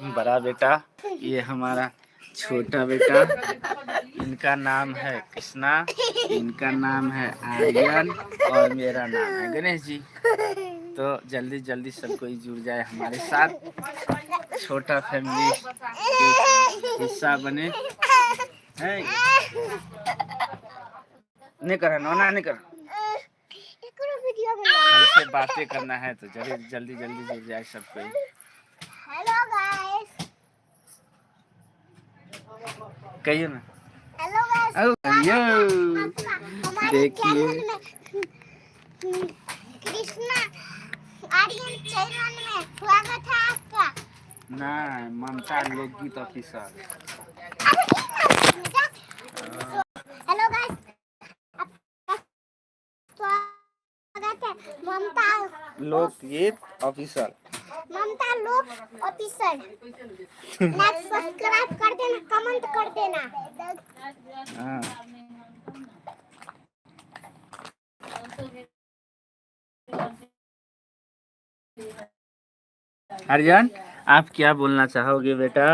बड़ा बेटा, ये हमारा छोटा बेटा। इनका नाम है कृष्णा, इनका नाम है आर्यन और मेरा नाम है गणेश जी। तो जल्दी जल्दी सब कोई जुड़ जाए हमारे साथ, छोटा फैमिली के हिस्सा बने। है नहीं कर नोना नहीं कर, हमसे बातें करना है तो जल्दी जल्दी जल्दी जुड़ जाए सब कोई। हेलो गाइस, कहिए ना। हेलो गाइस, देखिए कृष्णा आर्यन चैनल में स्वागत है आपका। ना ममता लोकगीत ऑफिसर। हेलो गाइस, स्वागत है ममता लोकगीत ऑफिसर। ममता लोक ऑफिसर। लाइक सब्सक्राइब कर देना, कमेंट कर देना। आर्यन, आप क्या बोलना चाहोगे बेटा?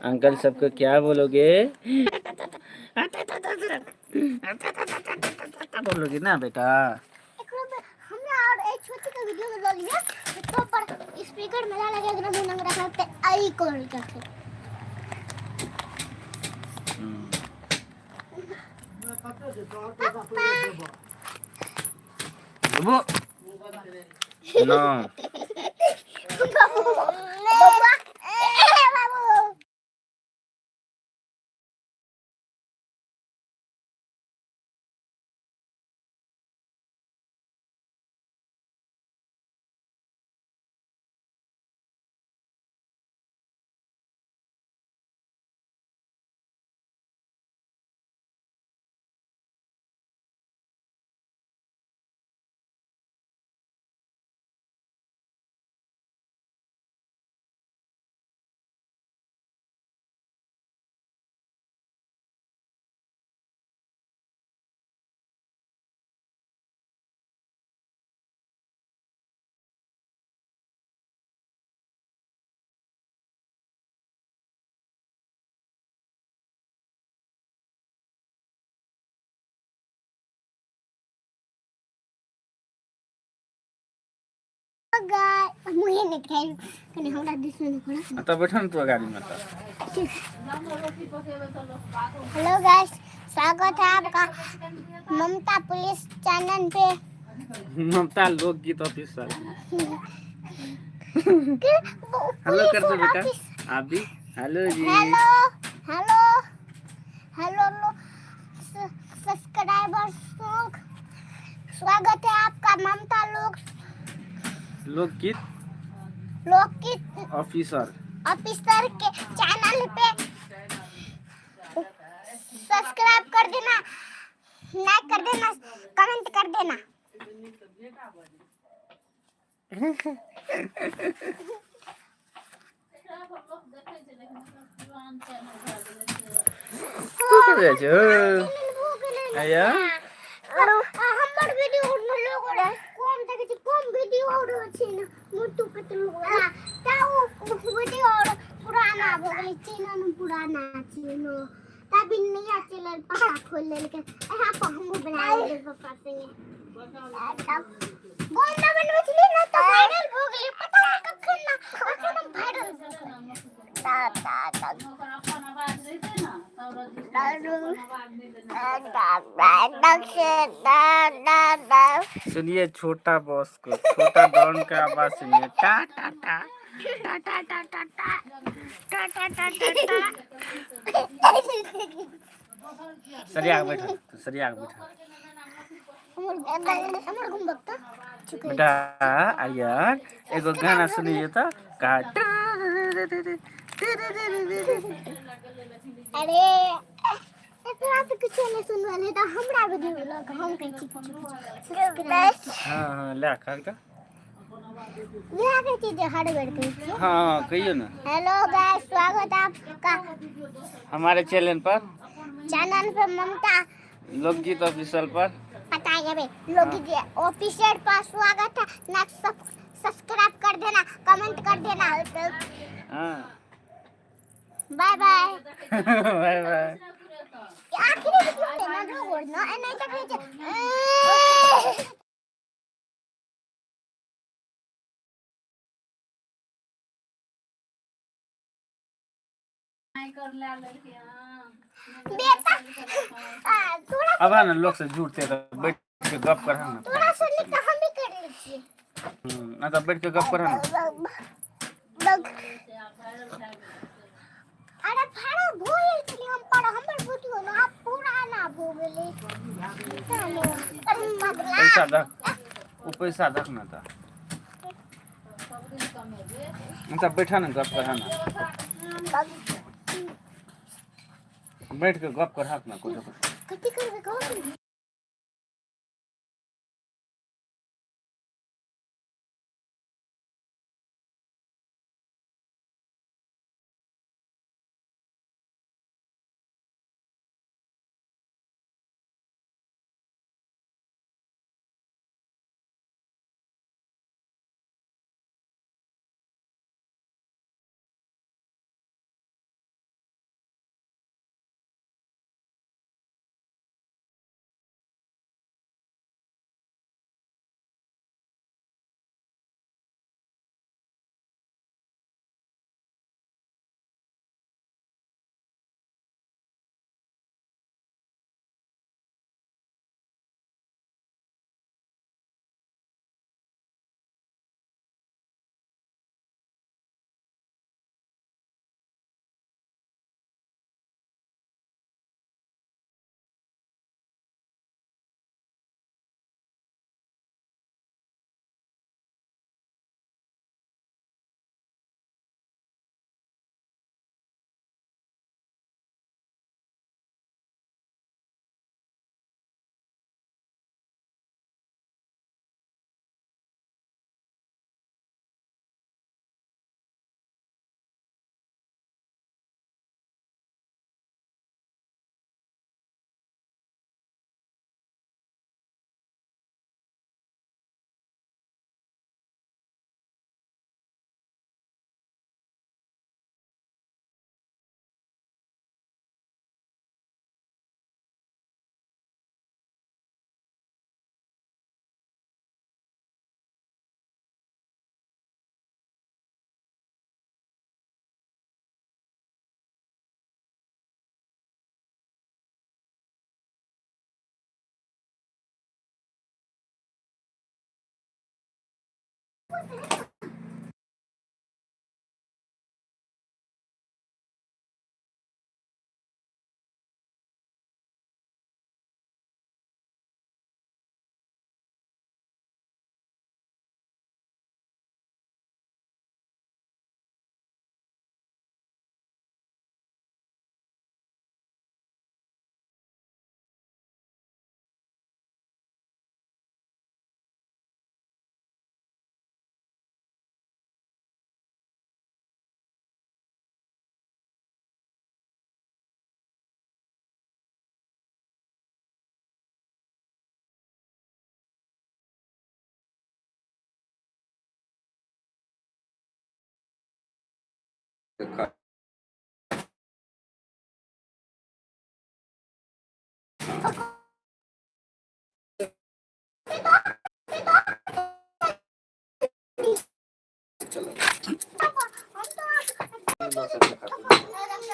अंकल सबको क्या बोलोगे? बोलोगे ना बेटा? हमने और एक छोटी का वीडियो में ले लिया तो पर स्पीकर में लगा के मुंह नंगा करते आई कॉल करते। वो नो बाबू बाबू मुझे नहीं खाई कने हमरा दिसने पड़ा तो बैठो ना तू गाड़ी में। तो हेलो गाइस, स्वागत है आपका ममता पुलिस चैनल पे। ममता लोकगीत ऑफिसर। हेलो कर दो बेटा, आप भी हेलो जी। हेलो हेलो हेलो सब्सक्राइबर्स, स्वागत है आपका ममता लोकगीत ऑफिसर के चैनल पे। सब्सक्राइब कर देना, लाइक कर देना, कमेंट कर देना। आया हमर वीडियो लोगोरे कम देखे छी, कम वीडियो और अछि न मोटू पतलू वाला ताऊ वीडियो और पुराना भ गेलै, चैनल पुराना छै न तभी नया चैनल पता खोल लेलकै। एहा पर हम बना लेबै पापा संगे। बोल ना बनबै छी न त वायरल भ गेलै, पता न कखन ना कखन वायरल सुनिए छोटा बॉस को, छोटा डॉन का आवाज सुनिए। टा टा टा टा टा टा टा टा टा टा टा टा। सरिया बैठा, सरिया बैठा बेटा। आर्यन एगो गाना सुनिए तो का। अरे एकरा तो कुछ नहीं सुनवाले तो हमरा वीडियो ब्लॉग हम कह छी। हां ले का ये आगे चीज हर बार कहती है। हां कहियो ना। हेलो गाइस, स्वागत है आपका हमारे चैनल पर ममता लोकगीत ऑफिशियल पर। पता है बे लोकगीत ऑफिशियल पर स्वागत है। सब्सक्राइब कर देना, कमेंट कर देना। हां बाय बाय बाय बाय आखिरी वीडियो ते ना रोड ना एना तक बेटा थोड़ा अब ना लोग से जुड़ते तो बैठ के गप कर ना थोड़ा सा लिखा हम भी कर ले छी ना तो बैठ के गप कर ना अरे फाड़ा भोल छी हम पर हमर वीडियो ना पुराना हो गेले पैसा दख वो पैसा दख ना था मतलब बैठा ना गप कर ना बैठ के गप कर ना कुछ कथि करबे कहू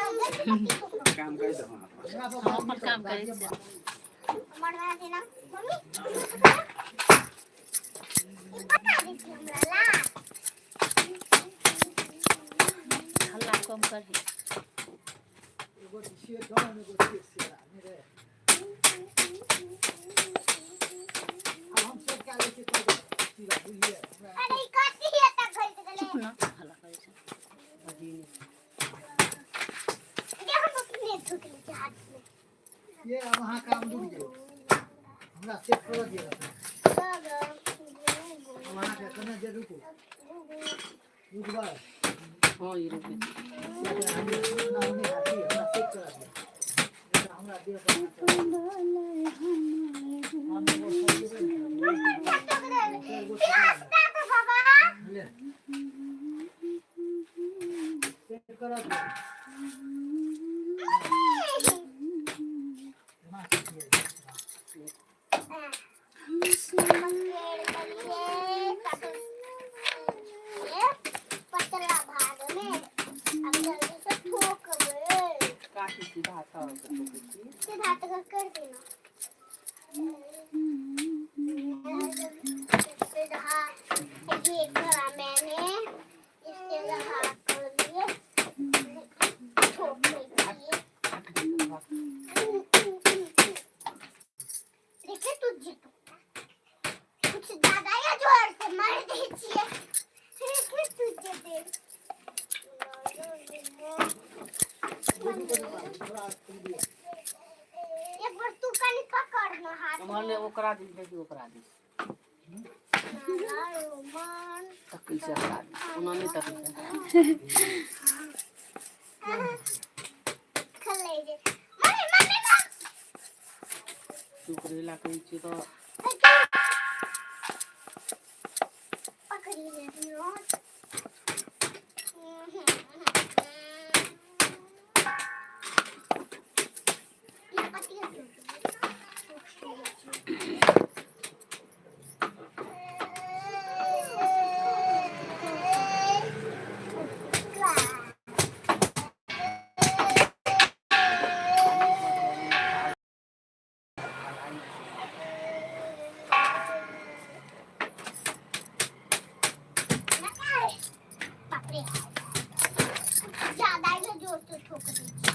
काम कर दो अपन काम करै छै मरवा देना मम्मी बता दी थी हमरा ला हल्ला कम करही अरे कथि एता खरीद गेले चुप ना हल्ला करै छै ये हम अपने ठोक ली हाथ में ये वहाँ काम रुक गयो हमरा सेट कर दिया वहाँ के कने जे रुको रुकबा हां ई रुक हमरा सेट कर दिया हमरा दे रास्ता को बाबा ले सेट करा दो ना पतला भाग में अब जल्दी से ठोक दे काटी सीधा हाथ सीधा तक कर देना सीधा ये करा मैंने इसके हाथ कर दिए ठोकने के लिए देखिए तुझे कुछ ज्यादा या जोर से मार दीजिए तुझे दे एक बार तू कनी पकड़ना हाथ हमने ओकरा दी देखी ओकरा दी रोमान तकल से हटा दी उन्होंने तकल खले जे मम्मी मम्मी ना चुप रहेला कहीं छी तो पकड़ी ले दियो ये पतिया ज्यादा ही जोर से ठोक दीजिए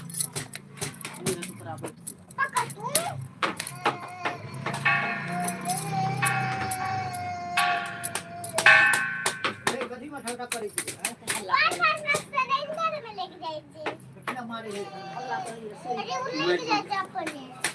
मेरे बराबर पकड़ तू ए गधी में ठोका करी थी बार बार रास्ते नहीं घर में लेके जाइए कितना मारे है अल्लाह करे अरे वो लेके जाते अपने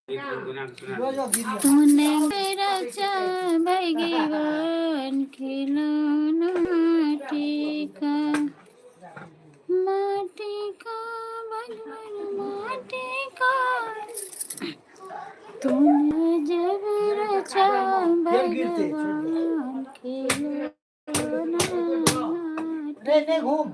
जो गिरी तूने रचा भगवान खिलौना माटी का भगवान माटी का तूने जब रचा भगवान खिलौना नहीं घूम